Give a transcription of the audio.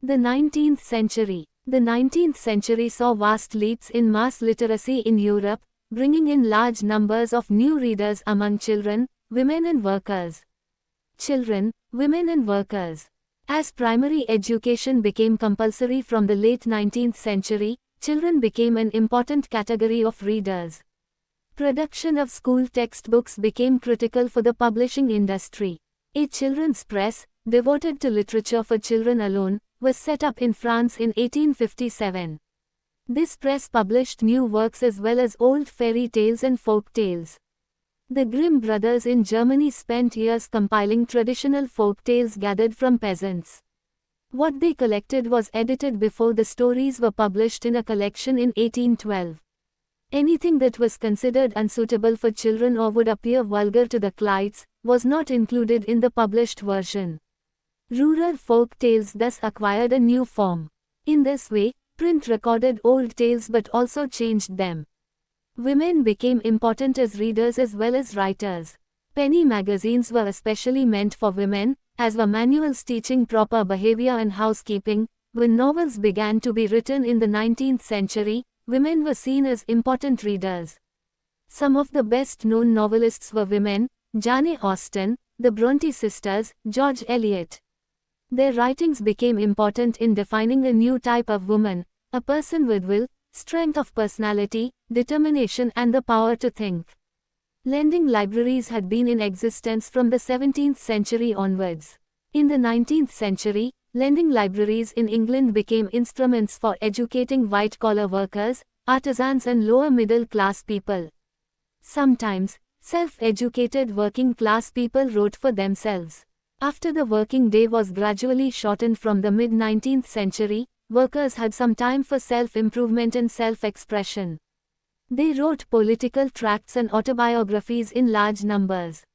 The 19th century. The 19th century saw vast leaps in mass literacy in Europe, bringing in large numbers of new readers among children, women and workers. Children, women and workers. As primary education became compulsory from the late 19th century, children became an important category of readers. Production of school textbooks became critical for the publishing industry. A children's press, devoted to literature for children alone, was set up in France in 1857. This press published new works as well as old fairy tales and folk tales. The Grimm brothers in Germany spent years compiling traditional folk tales gathered from peasants. What they collected was edited before the stories were published in a collection in 1812. Anything that was considered unsuitable for children or would appear vulgar to the Clydes, was not included in the published version. Rural folk tales thus acquired a new form. In this way, print recorded old tales but also changed them. Women became important as readers as well as writers. Penny magazines were especially meant for women, as were manuals teaching proper behavior and housekeeping. When novels began to be written in the 19th century, women were seen as important readers. Some of the best-known novelists were women: Jane Austen, the Bronte sisters, George Eliot. Their writings became important in defining a new type of woman, a person with will, strength of personality, determination and the power to think. Lending libraries had been in existence from the 17th century onwards. In the 19th century, lending libraries in England became instruments for educating white-collar workers, artisans and lower middle-class people. Sometimes, self-educated working-class people wrote for themselves. After the working day was gradually shortened from the mid-19th century, workers had some time for self-improvement and self-expression. They wrote political tracts and autobiographies in large numbers.